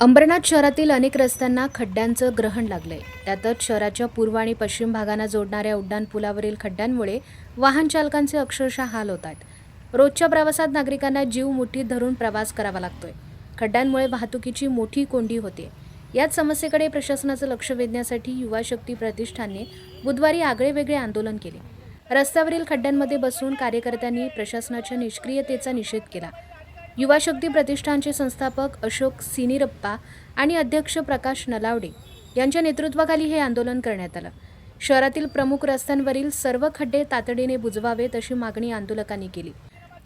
अंबरनाथ शहरातील अनेक रस्त्यांना खड्ड्यांचं ग्रहण लागलंय. त्यातच शहराच्या पूर्व आणि पश्चिम भागांना जोडणाऱ्या उड्डाणपुलावरील खड्ड्यांमुळे वाहन चालकांचे अक्षरशः हाल होतात. रोजच्या प्रवासात नागरिकांना जीव मुठीत धरून प्रवास करावा लागतोय. खड्ड्यांमुळे वाहतुकीची मोठी कोंडी होते. याच समस्येकडे प्रशासनाचं लक्ष वेधण्यासाठी युवा शक्ती प्रतिष्ठानने बुधवारी आगळेवेगळे आंदोलन केले. रस्त्यावरील खड्ड्यांमध्ये बसून कार्यकर्त्यांनी प्रशासनाच्या निष्क्रियतेचा निषेध केला. युवा शक्ती प्रतिष्ठानचे संस्थापक अशोक सिनिरप्पा आणि अध्यक्ष प्रकाश नलावडे यांच्या नेतृत्वाखाली हे आंदोलन करण्यात आलं. शहरातील प्रमुख रस्त्यांवरील सर्व खड्डे तातडीने बुजवावेत अशी मागणी आंदोलकांनी केली.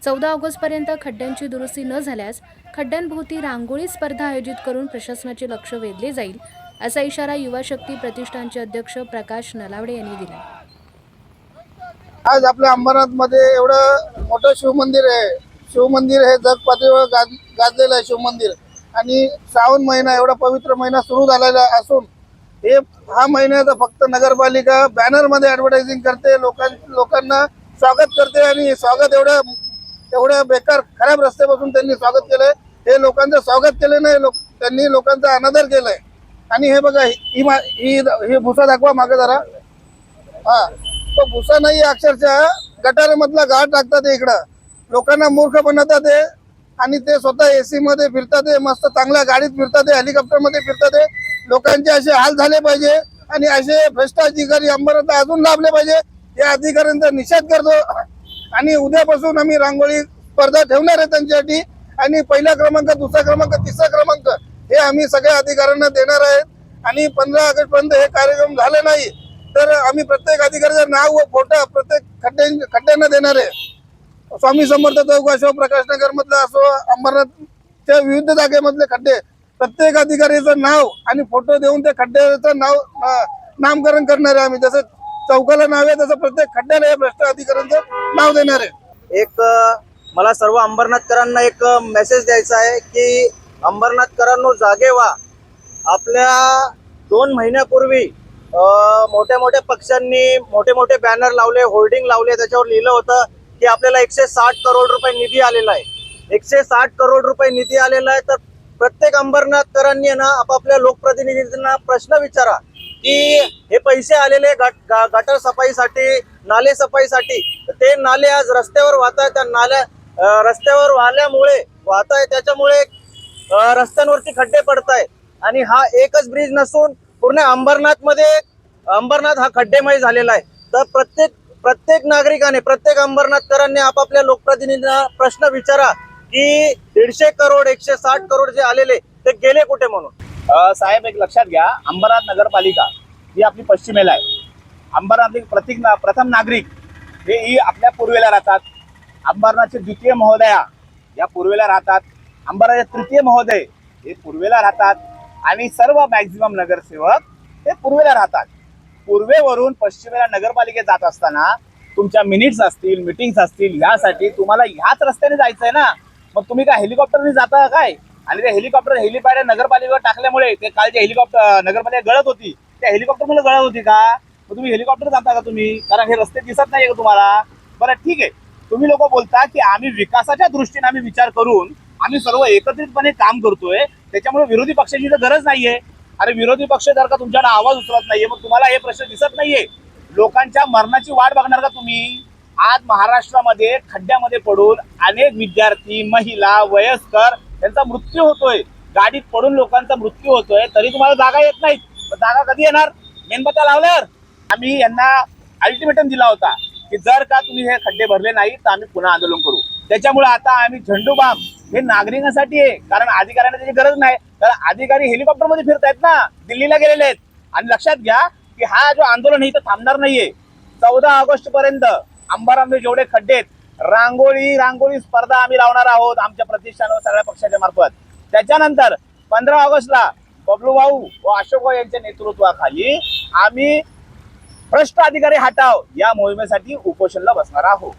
14 ऑगस्टपर्यंत खड्ड्यांची दुरुस्ती न झाल्यास खड्ड्यांभोवती रांगोळी स्पर्धा आयोजित करून प्रशासनाचे लक्ष वेधले जाईल, असा इशारा युवा शक्ती प्रतिष्ठानचे अध्यक्ष प्रकाश नलावडे यांनी दिला. आज आपल्या अंबरनाथमध्ये एवढं मोठं शिवमंदिर आहे. शिवमंदिर हे जग पातळीवर गाजलेलं आहे शिवमंदिर. आणि श्रावण महिना एवढा पवित्र महिना सुरू झालेला असून हा महिन्यात फक्त नगरपालिका बॅनरमध्ये ॲडव्हर्टायझिंग करते, लोकांना स्वागत करते. आणि स्वागत एवढं बेकार खराब रस्त्यापासून त्यांनी स्वागत केलंय. हे लोकांचं स्वागत केलं नाही, त्यांनी लोकांचा अनादर केलाय. आणि हे बघा, ही भुसा दाखवा मागे जरा. हा, तो भुसा नाही, अक्षरशः गटारामधला घाट टाकतात इकडं. लोकांना मूर्ख बनवतात ते. आणि ते स्वतः एसी मध्ये फिरतात, मस्त चांगल्या गाडीत फिरतात, हेलिकॉप्टर मध्ये फिरतात. लोकांचे असे हाल झाले पाहिजे आणि असे भ्रष्ट अधिकारी अंबरनाथ अजून लाभले पाहिजे. या अधिकाऱ्यांचा निषेध करतो. आणि उद्यापासून आम्ही रांगोळी स्पर्धा ठेवणार आहे त्यांच्यासाठी. आणि पहिला क्रमांक, दुसरा क्रमांक, तिसरा क्रमांक हे आम्ही सगळ्या अधिकाऱ्यांना देणार आहेत. आणि 15 ऑगस्ट पर्यंत हे कार्यक्रम झाले नाही तर आम्ही प्रत्येक अधिकाऱ्याचं नाव व फोटो प्रत्येक खड्ड्यांना देणार आहे. स्वामी समर्थ चौक असो, प्रकाश नगर मधलं असो, अंबरनाथच्या विविध जागेमधले खड्डे, प्रत्येक अधिकाऱ्याचं नाव आणि फोटो देऊन त्या खड्ड्याचं नामकरण करणार आहे आम्ही. जसं चौकाला नाव आहे तसं प्रत्येक खड्ड्याला हे भ्रष्ट अधिकाऱ्यांचं नाव देणार आहे. एक मला सर्व अंबरनाथकरांना एक मेसेज द्यायचा आहे की अंबरनाथकरांनो जागे व्हा. आपल्या 2 महिन्यापूर्वी मोठ्या मोठ्या पक्षांनी मोठे मोठे बॅनर लावले, होर्डिंग लावले, त्याच्यावर लिहिलं होतं की आपल्याला 160 करोड रुपये निधी आलेला आहे. 160 करोड रुपये निधी आलेला आहे. तर प्रत्येक अंबरनाथकरांनी ना आपापल्या लोकप्रतिनिधींना प्रश्न विचारा की हे पैसे आलेले गटर सफाईसाठी, नाले सफाईसाठी, ते नाले आज रस्त्यावर वाहत आहेत. त्या नाल्या रस्त्यावर वाहल्यामुळे वाहत आहे, त्याच्यामुळे रस्त्यांवरती खड्डे पडत आहेत. आणि हा एकच ब्रिज नसून पूर्ण अंबरनाथ हा खड्डेमय झालेला आहे. तर प्रत्येक नागरिकाने, प्रत्येक अंबरनाथकरांनी आपापल्या लोकप्रतिनिधींना प्रश्न विचारा की 150 करोड 160 करोड जे आलेले ते गेले कुठे म्हणून. साहेब, एक लक्षात घ्या, अंबरनाथ नगरपालिका ही आपली पश्चिमेला आहे. अंबरनाथचे प्रथम नागरिक हे आपल्या पूर्वेला राहतात. अंबरनाथचे द्वितीय महोदया या पूर्वेला राहतात. अंबरनाथचे तृतीय महोदय हे पूर्वेला राहतात. आणि सर्व मॅक्झिमम नगरसेवक हे पूर्वेला राहतात. पूर्वेवरून पश्चिमेला नगरपालिकेत जात असताना तुमच्या मिनिट्स असतील, मिटिंग्स असतील, यासाठी तुम्हाला ह्याच रस्त्याने जायचंय ना. मग तुम्ही काय हेलिकॉप्टरने जाता काय? आणि ते हेलिकॉप्टर हेलिपॅड नगरपालिकेवर टाकल्यामुळे ते काल जे हेलिकॉप्टर नगरपालिका गळत होती, त्या हेलिकॉप्टरमुळे गळत होती का? मग तुम्ही हेलिकॉप्टर जाता का तुम्ही? कारण हे रस्ते दिसत नाही का तुम्हाला? बरं, ठीक आहे. तुम्ही लोक बोलता की आम्ही विकासाच्या दृष्टीने आम्ही विचार करून आम्ही सर्व एकत्रितपणे काम करतोय, त्याच्यामुळे विरोधी पक्षाची तर गरज नाहीये. अरे, विरोधी पक्ष जर का तुमच्याकडे आवाज उचलत नाहीये, मग तुम्हाला हे प्रश्न दिसत नाहीये? लोकांच्या मरणाची वाट बघणार का तुम्ही? आज महाराष्ट्रामध्ये खड्ड्यामध्ये पडून अनेक विद्यार्थी, महिला, वयस्कर यांचा मृत्यू होतोय. गाडीत पडून लोकांचा मृत्यू होतोय, तरी तुम्हाला जागा येत नाहीत. जागा कधी येणार? मेणबत्त्या लावल्यावर. आम्ही यांना अल्टिमेटम दिला होता की जर का तुम्ही हे खड्डे भरले नाही तर आम्ही पुन्हा आंदोलन करू. त्याच्यामुळे आता आम्ही झेंडूबाम हे नागरिकांसाठी आहे, कारण अधिकाऱ्यांना त्याची गरज नाही. तर अधिकारी हेलिकॉप्टर मध्ये फिरतायत ना, दिल्लीला गेलेले आहेत. आणि लक्षात घ्या की हा जो आंदोलन इथं थांबणार नाहीये. 14 ऑगस्ट पर्यंत अंबरनाथमध्ये जेवढे खड्डे आहेत, रांगोळी स्पर्धा आम्ही लावणार आहोत आमच्या प्रतिष्ठानावर सगळ्या पक्षाच्या मार्फत. त्याच्यानंतर 15 ऑगस्टला बबलू भाऊ व अशोक भाऊ यांच्या नेतृत्वाखाली आम्ही भ्रष्ट अधिकारी हटाव या मोहिमेसाठी उपोषणला बसणार आहोत.